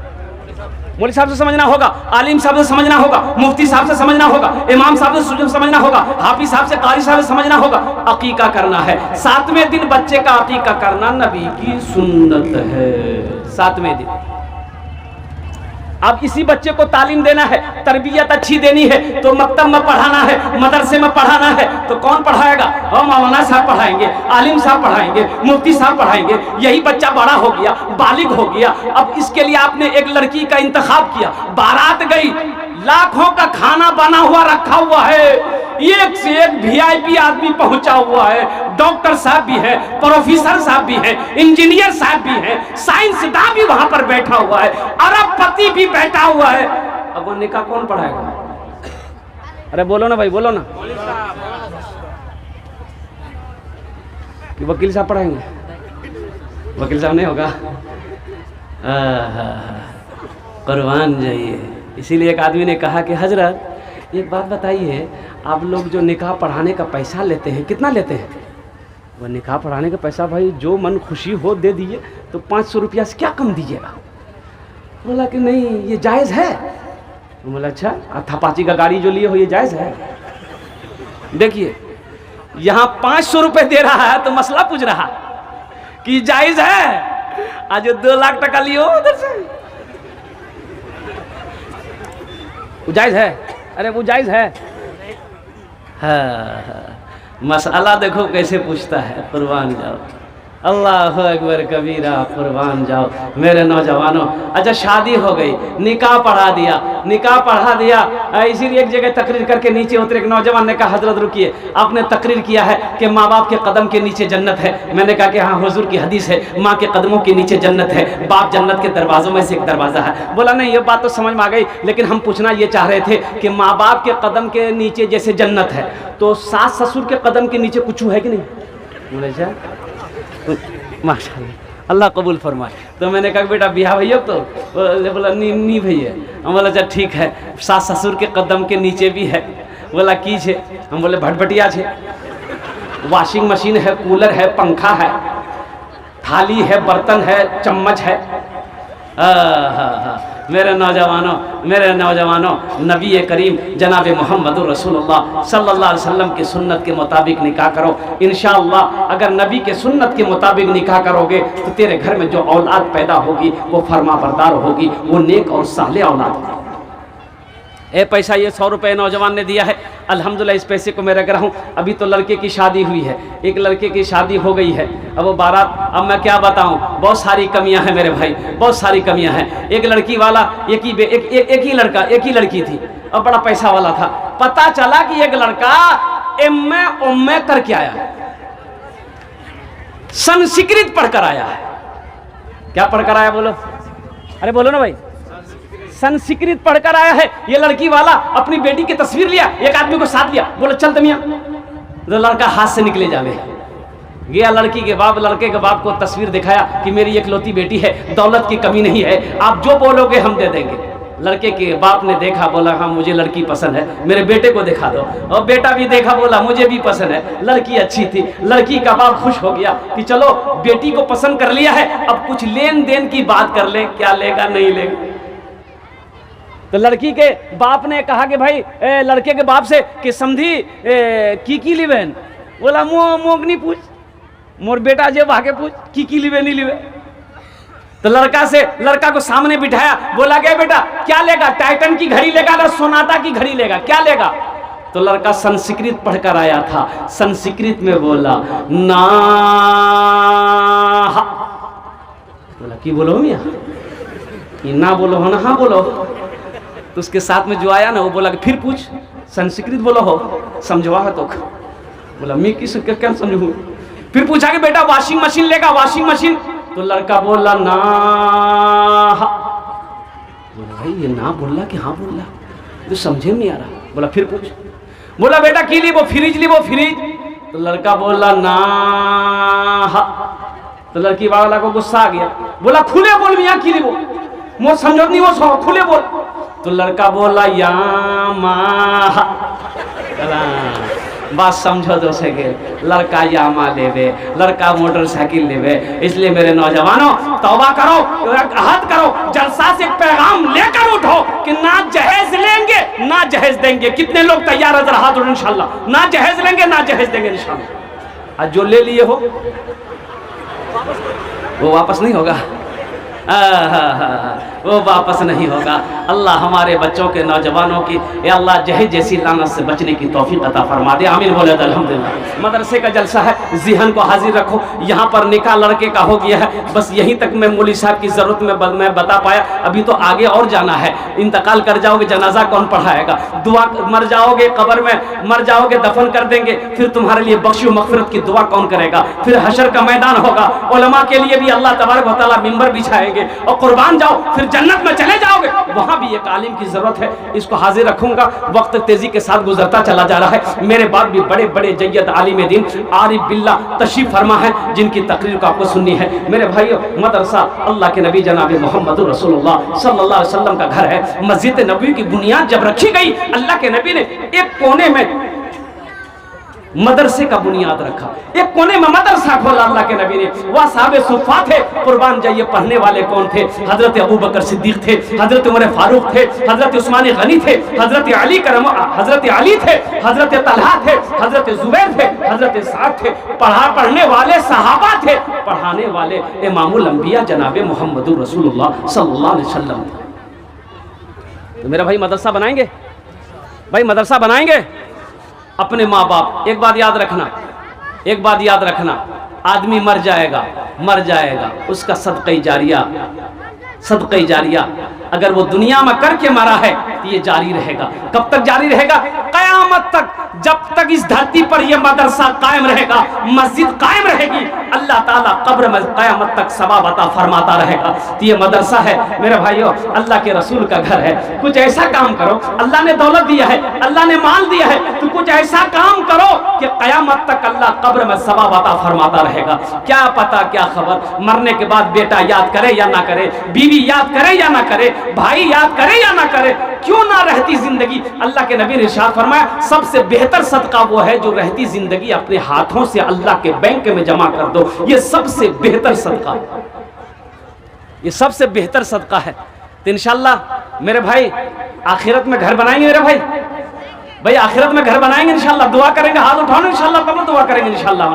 मौलवी साहब से समझना होगा, आलिम साहब से समझना होगा, मुफ्ती साहब से समझना होगा, इमाम साहब से समझना होगा, हाफिज साहब से, कारी साहब से समझना होगा। अकीका करना है, 7वें दिन बच्चे का अकीका करना नबी की सुन्नत है। 7वें दिन अब इसी बच्चे को तालीम देना है, तरबियत अच्छी देनी है, तो मकतब में पढ़ाना है, मदरसे में पढ़ाना है, तो कौन पढ़ाएगा? मौलाना साहब पढ़ाएंगे, आलिम साहब पढ़ाएंगे, मुफ्ती साहब पढ़ाएंगे। यही बच्चा बड़ा हो गया, बालिग हो गया। अब इसके लिए आपने एक लड़की का इंतखाब किया, बारात गई, लाखों का खाना बना हुआ रखा हुआ है, एक से एक VIP आदमी पहुंचा हुआ है, डॉक्टर साहब भी है, प्रोफेसर साहब भी है, इंजीनियर साहब भी है, साइंसदान भी वहां पर बैठा हुआ है, अरबपति भी बैठा हुआ है। अब वो निकाह कौन पढ़ाएगा? अरे बोलो ना भाई, बोलो ना। कि वकील साहब पढ़ाएंगे? वकील साहब नहीं होगा, कुर्बान जाइए। इसीलिए एक आदमी ने कहा कि हजरत एक बात बताइए, आप लोग जो निकाह पढ़ाने का पैसा लेते हैं कितना लेते हैं? वह निकाह पढ़ाने का पैसा भाई जो मन खुशी हो दे दीजिए, तो 500 रुपया से क्या कम दीजिएगा? बोला कि नहीं ये जायज़ है। बोला अच्छा, थपाची का गाड़ी जो लिए हो ये जायज़ है? देखिए यहाँ 500 रुपए दे रहा है तो मसला पूछ रहा कि जायज़ है, आज 2 लाख टका लियो उधर से, वो जायज़ है? अरे वो जायज़ है? हाँ, मसला देखो कैसे पूछता है, कुर्बान जाओ, अल्लाह अकबर कबीरा, कुर्बान जाओ मेरे नौजवानों। अच्छा शादी हो गई, निकाह पढ़ा दिया, इसीलिए एक जगह तकरीर करके नीचे उतरे, एक नौजवान ने कहा हजरत रुकिए, आपने तकरीर किया है कि माँ बाप के कदम के नीचे जन्नत है। मैंने कहा कि हाँ हुजूर की हदीस है, माँ के कदमों के नीचे जन्नत है, बाप जन्नत के दरवाजों में से एक दरवाज़ा है। बोला नहीं ये बात तो समझ में आ गई, लेकिन हम पूछना ये चाह रहे थे कि माँ बाप के कदम के नीचे जैसे जन्नत है तो सास ससुर के कदम के नीचे कुछ है कि नहीं? बोले माशाअल्लाह, अल्लाह कबूल फरमाए। तो मैंने कहा बेटा बिहा भैया, तो बोला नी भैया। हम बोला अच्छा ठीक है, सास ससुर के कदम के नीचे भी है। बोला की छे? हम बोले भटभटिया छे, वॉशिंग मशीन है, कूलर है, पंखा है, थाली है, बर्तन है, चम्मच है। मेरे नौजवानों नबी करीम जनाब मोहम्मद रसूलुल्लाह सल्लल्लाहु अलैहि वसल्लम की सुन्नत के मुताबिक निकाह करो। इंशाअल्लाह अगर नबी के सुन्नत के मुताबिक निकाह करोगे तो तेरे घर में जो औलाद पैदा होगी वो फरमाबरदार होगी, वो नेक और साले औलाद होगी। ए पैसा ये 100 रुपये नौजवान ने दिया है, अल्हम्दुलिल्लाह इस पैसे को मैं रख रहा हूँ। अभी तो लड़के की शादी हुई है, एक लड़के की शादी हो गई है, अब वो बारात, अब मैं क्या बताऊँ, बहुत सारी कमियां हैं मेरे भाई, बहुत सारी कमियां हैं। एक लड़की वाला एक ही लड़की थी, अब बड़ा पैसा वाला था। पता चला कि एक लड़का एम.ए. करके आया, संस्कृत पढ़कर आया है। क्या पढ़कर आया बोलो? अरे बोलो ना भाई, संस्कृत पढ़कर आया है। ये लड़की वाला अपनी बेटी की तस्वीर लिया, एक आदमी को साथ लिया, बोला चल तमिया, तो लड़का हाथ से निकले जावे गया। लड़के के बाप को तस्वीर दिखाया कि मेरी इकलौती बेटी है, दौलत की कमी नहीं है, आप जो बोलोगे हम दे देंगे। लड़के के बाप ने देखा, बोला हाँ मुझे लड़की पसंद है, मेरे बेटे को दिखा दो। और बेटा भी देखा, बोला मुझे भी पसंद है, लड़की अच्छी थी। लड़की का बाप खुश हो गया कि चलो बेटी को पसंद कर लिया है, अब कुछ लेन देन की बात कर ले, क्या लेगा नहीं लेगा। तो लड़की के बाप ने कहा कि भाई लड़के के बाप से कि समझी की लिवेन? बोला मोगनी पूछ, मोर बेटा जे भागे पूछ की लिवे नहीं लिवे। तो लड़का को सामने बिठाया, बोला गया बेटा क्या लेगा, टाइटन की घड़ी लेगा ना सोनाटा की घड़ी लेगा, क्या लेगा? तो लड़का संस्कृत पढ़कर आया था, संस्कृत में बोला ना। बोला की बोलो मियाँ, ना बोलो हो ना हाँ बोलो। तो उसके साथ में जो आया ना वो बोला कि फिर पूछ, संस्कृत बोलो हो, समझवा है तो। बोला मैं किस क्या समझूं? फिर पूछा कि बेटा वॉशिंग मशीन लेगा, वॉशिंग मशीन? तो लड़का बोला ना। बोला भाई ये ना बोला कि हाँ बोला, तो समझे नहीं आ रहा। बोला फिर पूछ। बोला बेटा की ली वो फ्रिज ली, वो फ्रिज? तो लड़का बोला ना। तो लड़की वाला को गुस्सा आ गया, बोला खुले बोल मियाँ की ली वो, मोर समझो नहीं वो खुले बोल। तो लड़का बोला या माँ, बात समझो दो सेकेंड। लड़का यामा लेवे, लड़का मोटरसाइकिल लेवे। इसलिए मेरे नौजवानों तौबा करो, अहद करो, जलसा से पैगाम लेकर उठो कि ना जहेज लेंगे ना जहेज देंगे। कितने लोग तैयार है? जरा हाथ उठाओ इंशाल्लाह। ना जहेज लेंगे ना जहेज देंगे इंशाल्लाह। आज जो ले लिए हो वो वापस नहीं होगा, वो वापस नहीं होगा। अल्लाह हमारे बच्चों के नौजवानों की या अल्लाह जहेज जैसी लानत से बचने की तौफीक अता फरमा दे। आमीन बोले अल्हम्दुलिल्लाह। मदरसे का जलसा है, ज़हन को हाजिर रखो। यहाँ पर निकाह लड़के का हो गया है, बस यहीं तक मैं मौलवी साहब की ज़रूरत में मैं बता पाया। अभी तो आगे और जाना है। इंतकाल कर जाओगे, जनाजा कौन पढ़ाएगा? दुआ, मर जाओगे कब्र में, मर जाओगे दफन कर देंगे, फिर तुम्हारे लिए बख्शिश मग़फ़िरत की दुआ कौन करेगा? फिर हशर का मैदान होगा, उलमा के लिए भी अल्लाह तबारक व तआला मिंबर बिछाएंगे और कुर्बान जाओ, फिर जन्नत में चले जाओगे। वहां भी एक आलिम की जरूरत है, इसको हाजिर रखूंगा। वक्त तेजी के साथ गुजरता चला जा रहा है। मेरे बाद भी बड़े बड़े जय्यद आलिम दीन आरिफ बिल्लाह तशरीफ फरमा है, जिनकी तकरीर को आपको सुननी है। मेरे भाइयों, मदरसा अल्लाह के नबी जनाब मोहम्मद रसूलुल्लाह सल्लल्लाहु अलैहि वसल्लम का घर है। मस्जिद नबवी की बुनियाद जब रखी गई, अल्लाह के नबी ने एक कोने में मदरसे का बुनियाद रखा, एक कोने में मदरसा खोला अल्लाह के नबी ने। वह साहब सुफ़ा थे, कुर्बान जाइए पढ़ने वाले कौन थे? हजरत अबू बकर सिद्दीक थे, हजरत उमर फारूक थे, हजरत उस्मान गनी थे, हजरत अली थे, हजरत तलहा थे, हजरत जुबैर थे, हजरत साद थे। पढ़ने वाले सहाबा थे, पढ़ाने वाले इमामुल अंबिया जनाब मोहम्मदुर रसूलुल्लाह सल्लल्लाहु अलैहि वसल्लम। तो मेरा भाई मदरसा बनाएंगे, भाई मदरसा बनाएंगे अपने माँ बाप। एक बात याद रखना, एक बात याद रखना, आदमी मर जाएगा, उसका सदक़े जारिया अगर वो दुनिया में करके मरा है तो ये जारी रहेगा। कब तक जारी रहेगा? क़यामत तक। जब तक इस धरती पर ये मदरसा कायम रहेगा, मस्जिद कायम रहेगी, अल्लाह ताला कब्र में क़यामत तक सवाब अता फरमाता रहेगा। तो ये मदरसा है मेरे भाइयों, अल्लाह के रसूल का घर है। कुछ ऐसा काम करो, अल्लाह ने दौलत दिया है, अल्लाह ने माल दिया है, तो कुछ ऐसा काम करो कि क़यामत तक अल्लाह कब्र में सवाब अता फरमाता रहेगा। क्या पता क्या खबर, मरने के बाद बेटा याद करे या ना करे, बीवी याद करे या ना करे, भाई याद करे या ना करे, क्यों ना रहती जिंदगी। अल्लाह के नबी ने इरशाद फरमाया, सबसे बेहतर सदका वो है जो रहती जिंदगी अपने हाथों से अल्लाह के बैंक में जमा कर दो। ये सबसे बेहतर सदका, ये सबसे बेहतर सदका है। तो इंशाअल्लाह मेरे भाई आखिरत में घर बनाएंगे। मेरे भाई आखिरत में घर बनाएंगे इंशाअल्लाह। दुआ करेंगे, हाथ उठाओ इंशाअल्लाह, तब दुआ करेंगे इंशाअल्लाह।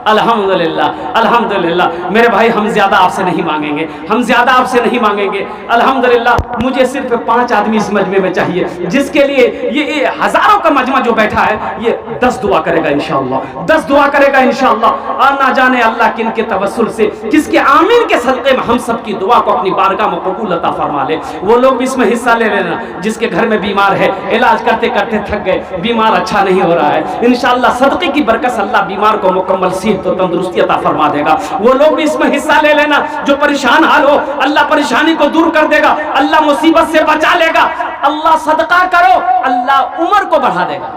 अल्हम्दुलिल्लाह अल्हम्दुलिल्लाह। मेरे भाई हम ज्यादा आपसे नहीं मांगेंगे, हम ज्यादा आपसे नहीं मांगेंगे। अल्हम्दुलिल्लाह मुझे सिर्फ 5 आदमी इस मजमे में चाहिए, जिसके लिए ये हजारों का मजमा जो बैठा है ये 10 दुआ करेगा इंशाअल्लाह, 10 दुआ करेगा इंशाअल्लाह। और ना जाने अल्लाह किन के तवस्सुल से, किसके आमीन के सदक़े में हम सब की दुआ को अपनी बारगाह में कबूल अता फरमा ले। वो लोग भी इसमें हिस्सा ले लेना जिसके घर में बीमार है, इलाज करते करते थक गए, बीमार अच्छा नहीं हो रहा है, इंशाअल्लाह सदक़े की बरकत से अल्लाह बीमार को मुकम्मल तो तंदुरुस्ती अता फरमा देगा। वो लोग भी इसमें हिस्सा ले लेना जो परेशान हाल हो, अल्लाह परेशानी को दूर कर देगा, अल्लाह मुसीबत से बचा लेगा। अल्लाह सदका करो, अल्लाह उम्र को बढ़ा देगा,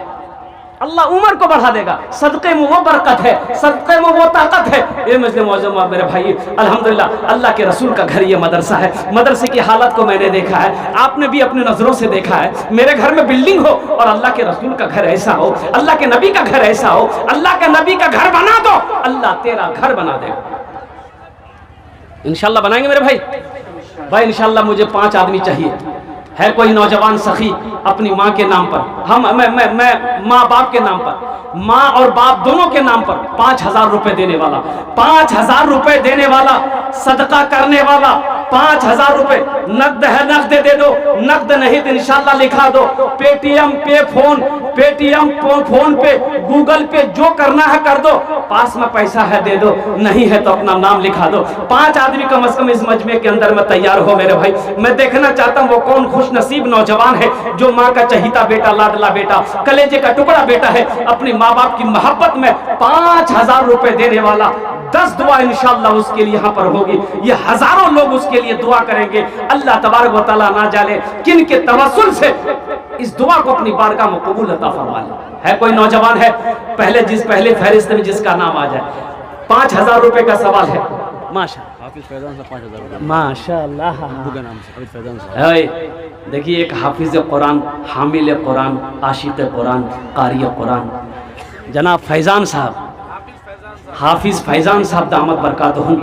अल्लाह उम्र को बढ़ा देगा। सदक़े में वो बरकत है, सदक़े में वो ताकत है। ये मुस्लिम मौजूद मेरे भाई अल्हम्दुलिल्लाह अल्लाह के रसूल का घर ये मदरसा है। मदरसे की हालत को मैंने देखा है, आपने भी अपनी नज़रों से देखा है। मेरे घर में बिल्डिंग हो और अल्लाह के रसूल का घर ऐसा हो, अल्लाह के नबी का घर ऐसा हो, अल्लाह के नबी का घर बना दो, अल्लाह तेरा घर बना देगा। इंशाअल्लाह बनाएंगे मेरे भाई इंशाअल्लाह मुझे 5 आदमी चाहिए। है कोई नौजवान सखी अपनी माँ के नाम पर, मैं माँ बाप के नाम पर, माँ और बाप दोनों के नाम पर 5,000 रुपए देने वाला, 5,000 रुपए देने वाला, सदका करने वाला, 5,000 रुपए नकद है नकद दे दो, नकद नहीं तो इंशाअल्लाह लिखा दो। पेटीएम पे फोन पे गूगल पे जो करना है कर दो, पास में पैसा है दे दो, नहीं है तो अपना नाम लिखा दो। 5 आदमी कम से कम इस मजमे के अंदर में तैयार हो मेरे भाई। मैं देखना चाहता हूँ वो कौन खुश नसीब नौजवान है जो माँ का चहीता बेटा, लाडला बेटा, कलेजे का टुकड़ा बेटा है, अपने माँ बाप की मोहब्बत में 5,000 रुपए देने वाला। 10 दुआ इंशाअल्लाह उसके लिए यहाँ पर होगी। ये हजारों लोग उसके लिए दुआ करेंगे। अल्लाह तबारक व तआला ना जाने किन के तवस्सुल से इस दुआ को अपनी बारगाह में कबूल अता फरमा ले। है कोई नौजवान है पहले फहरिस्त में जिसका नाम आ जाए? 5,000 रुपए का सवाल है। माशाअल्लाह देखिए एक हाफिज कुरान, हामिल कुरान, आशिक कुरान, कारी कुरान जनाब फैजान साहब, हाफिज फैजान साहब दामत बरकातहू।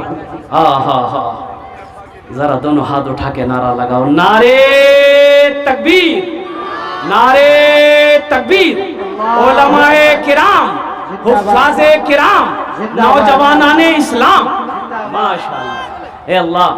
जरा दोनों हाथ उठा के नारा लगाओ, नारे तकबीर, नारे तकबीर। उलमाए किराम, हुफ्फाज़े किराम, नौजवानाने इस्लाम, माशाअल्लाह। ए अल्लाह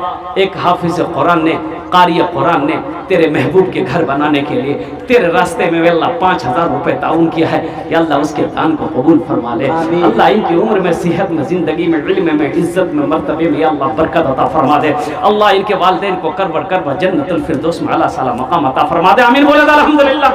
एक हाफिज कुरान ने, कारी कुरान ने तेरे महबूब के घर बनाने के लिए तेरे रास्ते में अल्लाह 5,000 रुपए ताउन किया है। या अल्लाह उसके दान को कबूल फरमा ले। अल्लाह इनकी उम्र में, सेहत में, जिंदगी में, इल्म में, इज्जत में, मर्तबे में अल्लाह बरकत अता फरमा दे। अल्लाह इनके वालिदैन को करबर जन्नतुल फिरदौस में आला साला मकाम अता फरमा दे। आमीन बोले अल्हम्दुलिल्लाह।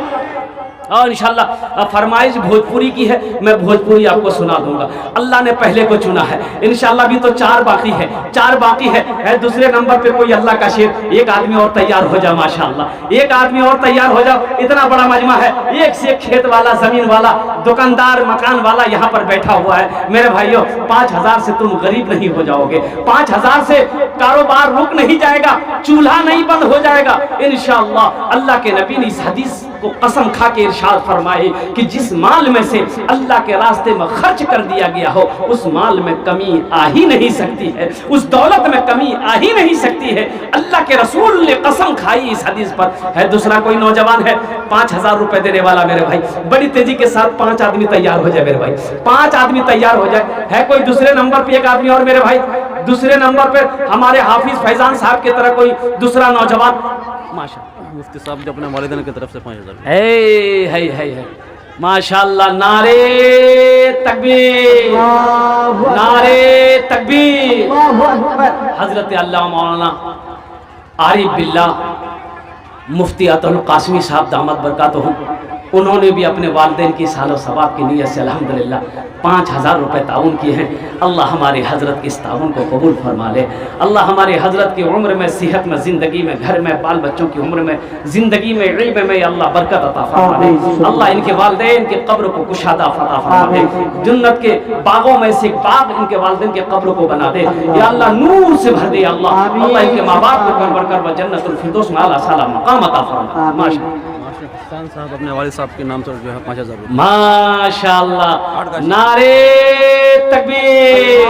और इंशाअल्लाह फरमाइश भोजपुरी की है, मैं भोजपुरी आपको सुना दूंगा। अल्लाह ने पहले को चुना है, इंशाअल्लाह भी तो 4 बाकी है, 4 बाकी है। दूसरे नंबर पे कोई अल्लाह का शेर, एक आदमी और तैयार हो जाओ माशाअल्लाह, एक आदमी और तैयार हो जाओ। इतना बड़ा मजमा है, एक से एक खेत वाला, जमीन वाला, दुकानदार, मकान वाला यहाँ पर बैठा हुआ है। मेरे भाइयों 5,000 से तुम गरीब नहीं हो जाओगे, 5,000 से कारोबार रुक नहीं जाएगा, चूल्हा नहीं बंद हो जाएगा इंशाअल्लाह। अल्लाह के नबी ने इस हदीस को वो कसम खा के इरशाद फरमाए कि जिस माल में से अल्लाह के रास्ते में खर्च कर दिया गया हो उस माल में कमी आ ही नहीं सकती है, उस दौलत में कमी आ ही नहीं सकती है। अल्लाह के रसूल ने कसम खाई इस हदीस पर। है दूसरा कोई नौजवान है 5,000 रुपए देने वाला मेरे भाई, बड़ी तेजी के साथ 5 आदमी तैयार हो जाए मेरे भाई, 5 आदमी तैयार हो जाए। है कोई दूसरे नंबर पे एक आदमी और मेरे भाई, दूसरे नंबर पे हमारे हाफिज फैजान साहब की तरह कोई दूसरा नौजवान। माशाअल्लाह मुफ्ती साहब ने अपने वालिदैन की तरफ से 5,000 है माशाअल्लाह। नारे तकबीर, नारे तकबीर। हजरत अल्लाह मौलाना आरिफ बिल्लाह मुफ्ती अतुल कासमी साहब दामद बरकातहू, उन्होंने भी अपने वालिदैन की सालो सवाब की नीयत से अल्हम्दुलिल्लाह 5,000 रुपये ताउन किए हैं। अल्लाह हमारे हजरत की इस ताउन को कबूल फरमा ले। अल्लाह हमारे हजरत की उम्र में, सेहत में, ज़िंदगी में, घर में, बाल बच्चों की उम्र में, ज़िंदगी में, इल्म में अल्लाह बरकत अता फरमा दे। अल्लाह इनके वालिदैन के कब्र को कुशादा फता फरमा दे। जन्नत के बागों में से एक बाग इनके वालिदैन के कब्र को बना दे। या अल्लाह नूर से भर दे। अल्लाह इनके माँ बाप को करवर कर जन्नतुल फिरदौस में आला साला मकाम अता फरमा। माशाअल्लाह साहब अपने वालिद साहब के नाम से जो है 5,000 रुपये। माशाअल्लाह, नारे तकबीर।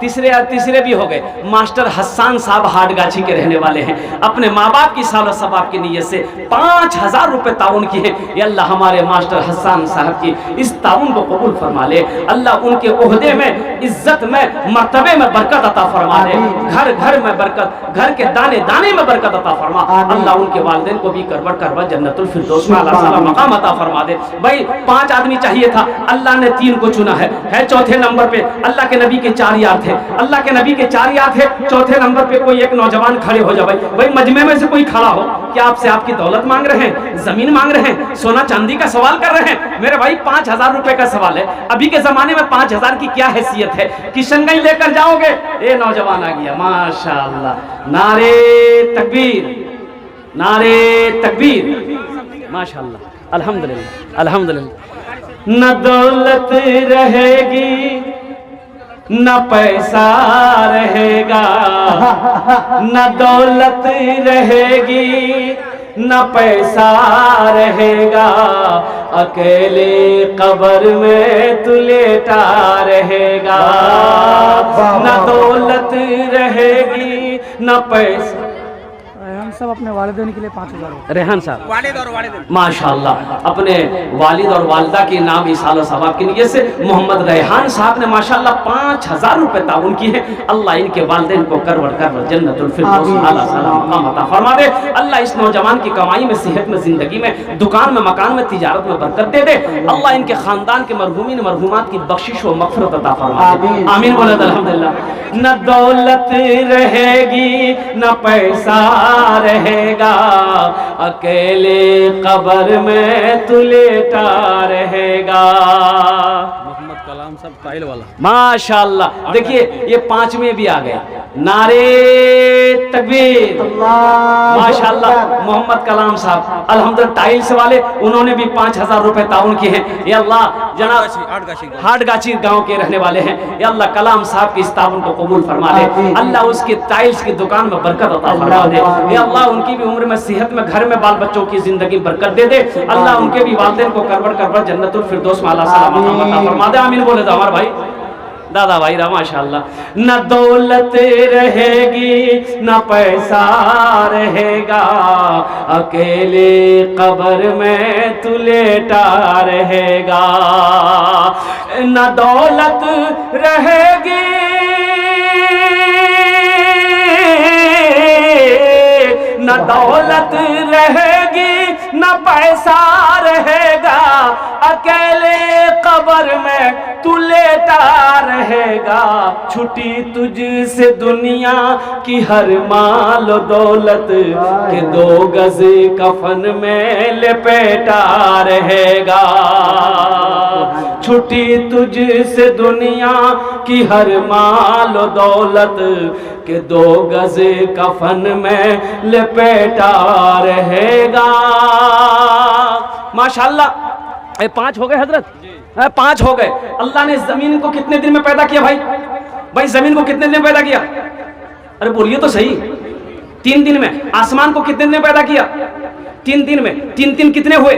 तीसरे भी हो गए। मास्टर हसन साहब हाटगाछी के रहने वाले हैं, अपने माँ बाप की सालो सवाब की नीयत से 5,000 रुपये ताउन किए हैं। ये अल्लाह हमारे मास्टर हसन साहब की इस ताउन को कबूल फरमा ले। अल्लाह उनके ओहदे में, इज्जत में, मर्तबे में बरकत अता फरमा दे। घर घर में बरकत, घर के दाने दाने में बरकत अता फरमा। अल्लाह उनके वालिदैन को भी करवट करवट जन्नतुल फिरदौस में आला साला मकाम अता फरमा दे। भाई 5 आदमी चाहिए था, अल्लाह ने 3 को चुना है। चौथे नंबर पे अल्लाह के नबी के 4 यार थे, अल्लाह के नबी के 4 यार थे। चौथे नंबर पे कोई एक नौजवान खड़े हो जाए। भाई मजमे में से कोई खड़ा हो, क्या आपसे आपकी दौलत मांग रहे हैं, जमीन मांग रहे हैं, सोना चांदी का सवाल कर रहे हैं? मेरे भाई 5,000 रुपए का सवाल है। अभी के जमाने में 5,000 की क्या हैसियत है? किशनगंज लेकर जाओगे? ये नौजवान आ गया माशाअल्लाह। नारे तकबीर, नारे तकबीर। माशाअल्लाह, अल्हम्दुलिल्लाह, अल्हम्दुलिल्लाह। न दौलत रहेगी न पैसा रहेगा, न दौलत रहेगी न पैसा रहेगा, अकेले कब्र में तू लेटा रहेगा। न दौलत रहेगी न पैसा। सब अपने वालिदैन के लिए 5,000। रेहान साहब वालिद और वालिदैन माशाअल्लाह अपने वालिद और वालिदा के नाम इसालो सवाब की नीयत से मोहम्मद रेहान साहब ने माशाअल्लाह 5,000 रुपए ताउन किए हैं। अल्लाह इनके वालिदैन को करवट करवट जन्नतुल फिरदौस आला साला मकाम अता फरमा दे। अल्लाह इस नौजवान की कमाई में, सेहत में, जिंदगी में, दुकान में, मकान में, तिजारत में बरकत दे दे। अल्लाह इनके खानदान के मरहूमीन मरहूमात की बख्शिश व मग़फ़िरत अता फरमा दे। आमीन बोले अल्हम्दुलिल्लाह। न दौलत रहेगी न पैसा रहेगा, अकेले कब्र में तू लेटा रहेगा। मोहम्मद कलाम साहब टाइल वाला माशाअल्लाह। देखिए ये 5वें भी आ गए। नारे तकबीर, माशाअल्लाह। मोहम्मद कलाम साहब अल्हम्दुलिल्लाह टाइल्स वाले, उन्होंने भी 5,000 रुपए ताउन किए हैं। ये अल्लाह जनाब हाटगाछी गांव के रहने वाले हैं। ये अल्लाह कलाम साहब की इस ताउन को कबूल फरमा ले। अल्लाह उसके टाइल्स की दुकान में बरकत अता फरमा दे। ये अल्लाह उनकी भी उम्र में, सेहत में, घर में, बाल बच्चों की जिंदगी बरकत दे दे। अल्लाह उनके भी वालिदैन को करवट करवट जन्नतुल फिरदौस में आला साला मकाम अता फरमा दे। आमीन बोले तो हमारे भाई दादा भाई रा माशाअल्लाह। न दौलत रहेगी न पैसा रहेगा, अकेले कब्र में तू लेटा रहेगा। न दौलत रहेगी न दौलत रहेगी न पैसा रहेगा, अकेले कब्र में तू लेटा रहेगा। छुटी तुझसे दुनिया की हर माल दौलत के 2 गज कफन में लपेटा रहेगा। छुटी तुझसे दुनिया की हर माल दौलत के 2 गज कफन में लपेटा रहेगा। माशाअल्लाह। 5 हो गए हजरत, 5 हो गए। अल्लाह ने जमीन को कितने दिन में पैदा किया भाई? भाई जमीन को कितने दिन में पैदा किया? अरे बोलिए तो सही। 3 दिन में। आसमान को कितने दिन में पैदा किया? 3 दिन में 3 कितने हुए?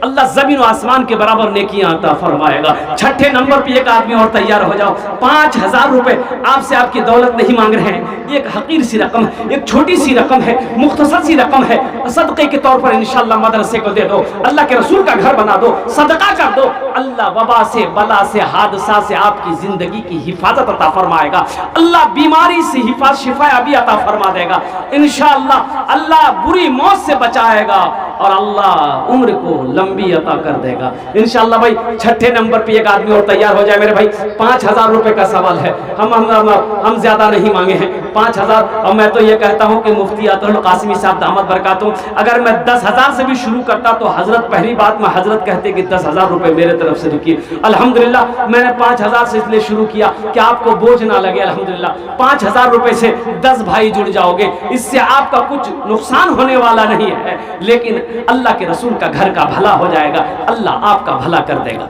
अल्लाह ज़मीन और आसमान के बराबर नेकियां अता फरमाएगा। छठे नंबर पे एक आदमी और तैयार हो जाओ, 5000 रुपए आपसे आपकी दौलत नहीं मांग रहे हैं, एक हकीर सी रकम है, एक छोटी सी रकम है, मुख्तसर सी रकम है, सदक़े के तौर पर इंशाअल्लाह मदरसे को दे दो, अल्लाह के रसूल का घर बना दो, सदका कर दो। अल्लाह वबा से, बला से, हादसा से आपकी जिंदगी की हिफाजत अता फरमाएगा। अल्लाह बीमारी से शिफायाबी अता फरमा देगा इंशाअल्लाह। अल्लाह बुरी मौत से बचाएगा और अल्लाह उम्र को लंबी अता कर देगा इंशाअल्लाह। भाई छठे नंबर पे एक आदमी और तैयार हो जाए मेरे भाई। 5000 रुपए का सवाल है, हम ज्यादा नहीं मांगे हैं, 5000। और मैं तो ये कहता हूँ कि मुफ्ती अतुल कासिमी साहब दामद बरकातुहू, अगर मैं 10,000 से भी शुरू करता तो हजरत पहली बात में हजरत कहते कि 10,000 रुपए मेरे तरफ से रुकिए। अल्हम्दुलिल्लाह मैंने 5000 से इसलिए शुरू किया कि आपको बोझ ना लगे। अल्हम्दुलिल्लाह 5000 रुपए से 10 भाई जुड़ जाओगे, इससे आपका कुछ नुकसान होने वाला नहीं है, लेकिन अल्लाह के रसूल का घर का भला हो जाएगा, अल्लाह आपका भला कर देगा।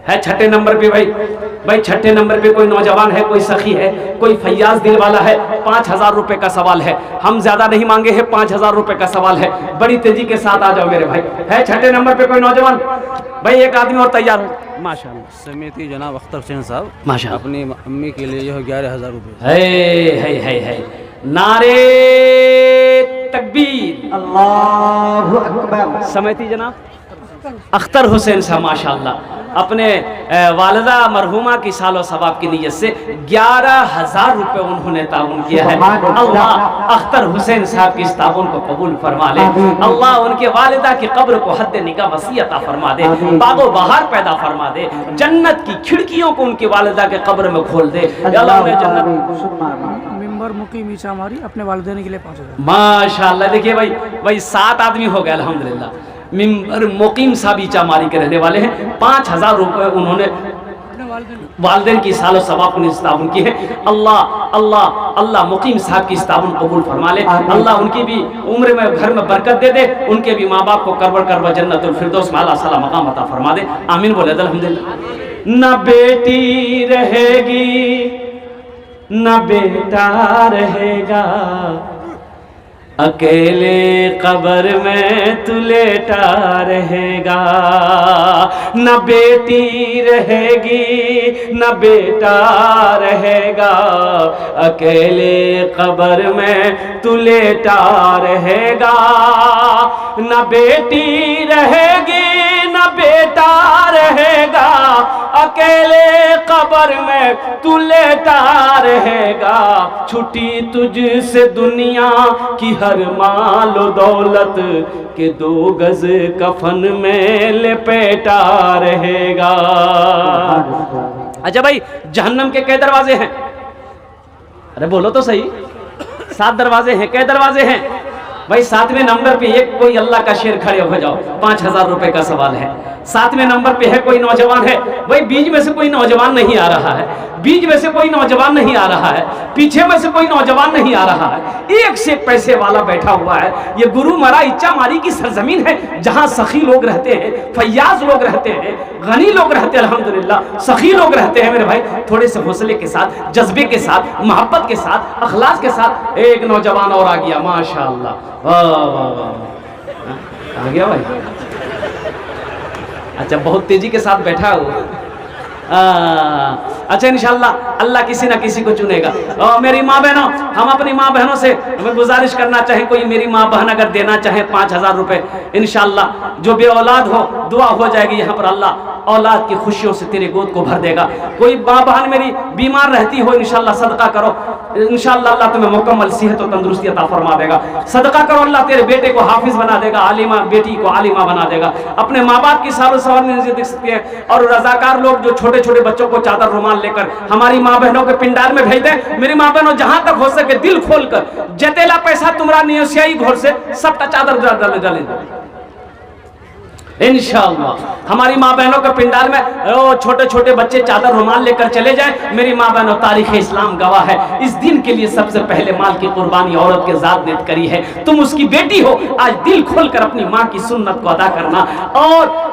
है छठे नंबर पे भाई छठे नंबर पे कोई नौजवान है, कोई सखी है, कोई फैयाज दिल वाला है। 5000 रुपए का सवाल है, हम ज्यादा नहीं मांगे हैं, 5000 रुपए का सवाल है। बड़ी तेजी के साथ आ जाओ मेरे भाई। है छठे नंबर पे कोई नौजवान भाई, एक आदमी और तैयार हो माशाअल्लाह। समिति जनाब अख्तर हुसैन साहब माशाअल्लाह अपनी अम्मी के लिए यह 11,000 रुपये। है नारे तकबीर, अल्लाहु अकबर। समिति जनाब अख्तर हुसैन साहब माशाअल्लाह अपने वालिदा मरहुमा की सालो सवाब की नीयत से 11,000 रुपए उन्होंने ताउन किया है। अल्लाह अख्तर हुसैन साहब की इस ताउन को कबूल फरमा ले। अल्लाह उनके वालिदा की कब्र को हद निगाह वसी अता फरमा दे, बागो बहार पैदा फरमा दे, जन्नत की खिड़कियों को उनके वालिदा के कब्र में खोल दे। अल्लाह उन्हें जन्नत मिंबर मुकीम ईचा हमारी अपने वालिदैन के लिए 5000। माशाअल्लाह। देखिए भाई 7 आदमी हो गए अल्हम्दुलिल्लाह। मिंबर मुकीम साहब ईचा मारी के रहने वाले हैं। 5000 रुपए उन्होंने वालिदैन की सालो सवाब को इस्तावन की है। अल्लाह मुकीम साहब की इस्तावन कबूल फरमा ले। अल्लाह उनकी भी उम्र में घर में बरकत दे दे, उनके भी माँ बाप को करबर जन्नतुल फिरदौस में आला साला मकाम अता फरमा दे। आमीन बोले अल्हम्दुलिल्लाह। न बेटी रहेगी न बेटा रहेगा, अकेले कब्र में तू लेटा रहेगा। न बेटी रहेगी न बेटा रहेगा, अकेले कब्र में तू लेटा रहेगा। न बेटी रहेगी न बेटा रहेगा, अकेले कब्र में तू लेटा रहेगा। छुट्टी तुझसे दुनिया की हर मालो दौलत के 2 गज कफन में लपेटा रहेगा। अच्छा भाई जहन्नम के कै दरवाजे हैं? अरे बोलो तो सही। 7 दरवाजे हैं। कै दरवाजे हैं भाई? 7वें नंबर पे एक कोई अल्लाह का शेर खड़े हो जाओ। 5000 रुपए का सवाल है। 7वें नंबर पे है कोई नौजवान है भाई, बीच में से कोई नौजवान नहीं आ रहा है, बीच में से कोई नौजवान नहीं आ रहा है, पीछे में से कोई नौजवान नहीं आ रहा है, एक से पैसे वाला बैठा हुआ है। ये गुरु मरा इच्चा मारी की सरजमीन है, जहाँ सखी लोग रहते हैं, फैयाज लोग रहते हैं, गनी लोग रहते हैं, अल्हम्दुलिल्लाह सखी लोग रहते हैं मेरे भाई। थोड़े से हौसले के साथ, जज्बे के साथ, मोहब्बत के साथ, अखलास के साथ एक नौजवान और आ गया माशाअल्लाह। वाह वाह वाह, आ गया भाई। अच्छा बहुत तेजी के साथ बैठा हो। अच्छा इंशाल्लाह अल्लाह किसी ना किसी को चुनेगा। और मेरी माँ बहनों, हम अपनी माँ बहनों से हमें गुजारिश करना चाहें, कोई मेरी माँ बहन अगर देना चाहे 5000 रुपए, इंशाल्लाह जो बे औलाद हो दुआ हो जाएगी यहाँ पर, अल्लाह औलाद की खुशियों से तेरे गोद को भर देगा। कोई माँ बहन मेरी बीमार रहती हो, इंशाल्लाह सदका करो, इंशाल्लाह अल्लाह तुम्हें मुकम्मल सेहत और तंदुरुस्ती अता फरमा देगा। सदका करो, अल्लाह तेरे बेटे को हाफिज बना देगा, आलिमा बेटी को आलिमा बना देगा। अपने माँ बाप की सालों सवार देख सकते हैं। और रजाकार लोग जो छोटे छोटे बच्चों को चादर रुमाल लेकर हमारी माँ बहनों के पिंडार में भेज दे। मेरी माँ बहनों जहां तक हो सके दिल खोलकर, जतेला पैसा तुमरा नियसियाई घोर से सबटा चादर डाले। इंशाअल्लाह हमारी माँ बहनों के पिंडाल में छोटे छोटे बच्चे चादर रुमाल लेकर चले जाएं। मेरी माँ बहनों, तारीख इस्लाम गवाह है, इस दिन के लिए सबसे पहले माल की कुर्बानी औरत के जात ने करी है। तुम उसकी बेटी हो, आज दिल खोलकर अपनी माँ की सुन्नत को अदा करना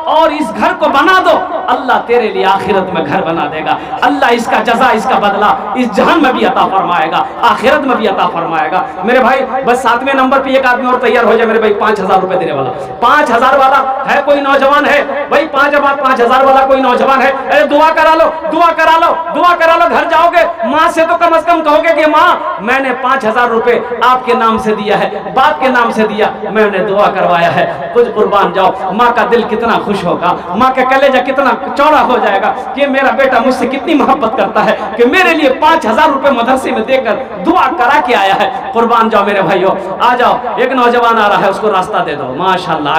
और इस घर को बना दो। अल्लाह तेरे लिए आखिरत में घर बना देगा। अल्लाह इसका जजा, इसका बदला इस जहान में भी अता फरमाएगा, आखिरत में भी अता फरमाएगा। मेरे भाई बस 7वें नंबर पे एक आदमी और तैयार हो जाए मेरे भाई, 5000 रुपए देने वाला। 5000 वाला है कोई नौजवान है भाई? 5000 वाला कोई नौजवान है? अरे दुआ करा लो, दुआ करा लो, दुआ करा लो। घर जाओगे माँ से तो कम से कम कहोगे कि माँ मैंने 5000 रुपए आपके नाम से दिया है, बाप के नाम से दिया, मैंने दुआ करवाया है, कुछ कुर्बान जाओ। माँ का दिल कितना खुश होगा, माँ का कलेजा कितना चौड़ा हो जाएगा कि मेरा बेटा मुझसे कितनी मोहब्बत करता है कि मेरे लिए 5000 रुपए मदरसे में देकर दुआ करा के आया है। कुर्बान जाओ मेरे भाइयों, आ जाओ। एक नौजवान आ रहा है, उसको रास्ता दे दो। माशाल्लाह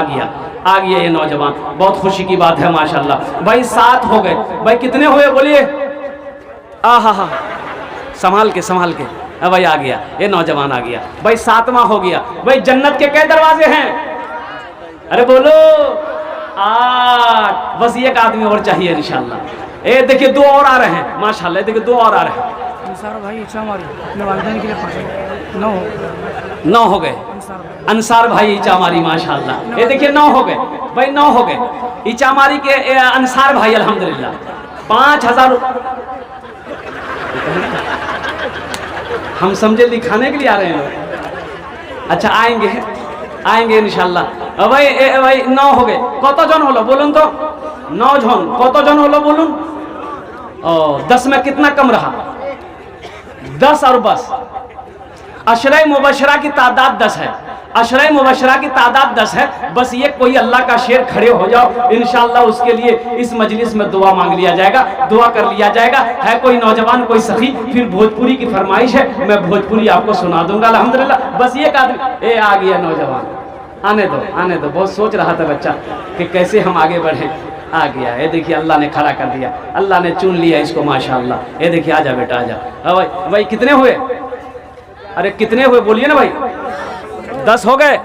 आ गया ये नौजवान, बहुत खुशी की बात है माशाल्लाह। भाई 7 हो गए भाई, कितने हुए बोलिए? हा संभाल के अब भाई आ गया ये नौजवान, आ गया भाई। 7वां हो गया भाई। जन्नत के कई दरवाजे हैं? अरे बोलो 8। बस एक आदमी और चाहिए इंशाल्लाह। ये देखिए 2 और आ रहे हैं माशाल्लाह, देखिए 2 और आ रहे हैं। अंसार भाई इच्छा हमारी अपने वालिदैन के लिए 5 9 हो गए। अंसार भाई इचामारी माशाल्लाह, ये देखिए 9 हो गए भाई, 9 हो गए इचामारी के अंसार भाई अल्हम्दुलिल्लाह। 5000 हम समझे दिखाने के लिए आ रहे हैं। अच्छा आएंगे इंशाल्लाह। भाई 9 हो गए। कत जन हलो बोलून तो? 9 जन। कत जन हलो बोलून? 10 में कितना कम रहा? 10 और बस। अशरा मुबशरा की तादाद 10 है, अशरा मुबशरा की तादाद 10 है। बस ये कोई अल्लाह का शेर खड़े हो जाओ, इंशाअल्लाह उसके लिए इस मजलिस में दुआ मांग लिया जाएगा, दुआ कर लिया जाएगा। है कोई नौजवान, कोई सखी? फिर भोजपुरी की फरमाइश है, मैं भोजपुरी आपको सुना दूंगा अल्हम्दुलिल्लाह। बस एक आदमी ए आ गया नौजवान, आने दो। बहुत सोच रहा था बच्चा कि कैसे हम आगे बढ़े। आ गया, ये देखिए अल्लाह ने खड़ा कर दिया, अल्लाह ने चुन लिया इसको माशाअल्लाह। ये देखिए आजा बेटा आजा। भाई कितने हुए? अरे कितने हुए बोलिए ना भाई? 10 हो गए।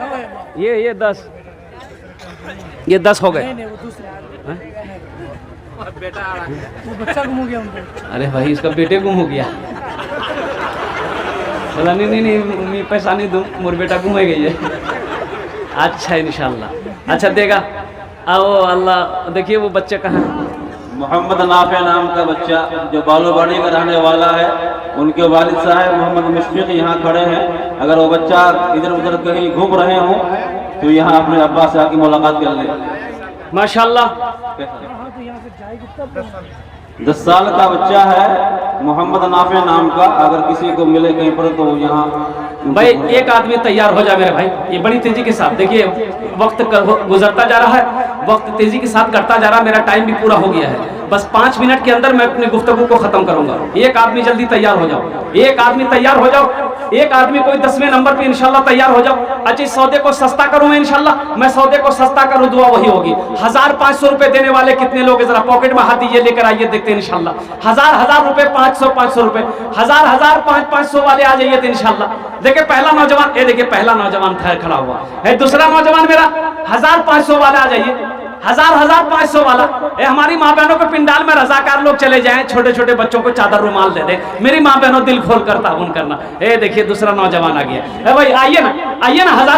ये 10 हो गए। वो बच्चा गुम हो गया उनको। अरे भाई इसका बेटे गुम हो गया। बोला नहीं पैसा नहीं दूँ, मोर बेटा गुम हो गई है। अच्छा इंशाल्लाह, अच्छा देगा। आओ अल्लाह। देखिए वो बच्चे कहाँ? मोहम्मद नाफे नाम का बच्चा जो बालूबाड़ी का रहने वाला है, उनके वालिद साहब मोहम्मद मुशफिक यहाँ खड़े हैं। अगर वो बच्चा इधर उधर कहीं घूम रहे हों तो यहाँ अपने अब्बा से आके मुलाकात कर ले। माशाल्लाह 10 साल का बच्चा है, मोहम्मद नाफे नाम का। अगर किसी को मिले कहीं पर तो यहाँ भाई एक आदमी तैयार हो जाए मेरे भाई, ये बड़ी तेजी के साथ। देखिए वक्त गुजरता जा रहा है, वक्त तेजी के साथ कटता जा रहा है, मेरा टाइम भी पूरा हो गया है। बस 5 मिनट के अंदर मैं अपनी गुफ्तगू को खत्म करूंगा। एक आदमी जल्दी तैयार हो जाओ, एक आदमी तैयार हो जाओ, एक आदमी कोई 10वें नंबर पे इंशाल्लाह तैयार हो जाओ। अच्छा इस सौदे को सस्ता करूं मैं इंशाल्लाह, मैं सौदे को सस्ता करूं, दुआ वही होगी। 1500 रुपए देने वाले कितने लोग? जरा पॉकेट में हाथ दीजिए, लेकर आइए, देखते हैं इंशाल्लाह। 1000 रुपए, 500 रुपए, 1000 500 वाले आ जाइए तो इंशाल्लाह। देखिए पहला नौजवान, ये देखिए पहला नौजवान खड़ा हुआ है। दूसरा नौजवान मेरा 1500 वाला आ जाइए, 1500 वाला। हमारी माँ बहनों के पिंडाल में रजाकार लोग चले जाएं, छोटे छोटे बच्चों को चादर रुमाल दे दे। मेरी माँ बहनों दिल खोल कर ताउन करना। देखिए दूसरा नौजवान आ गया। भाई आइए ना 1000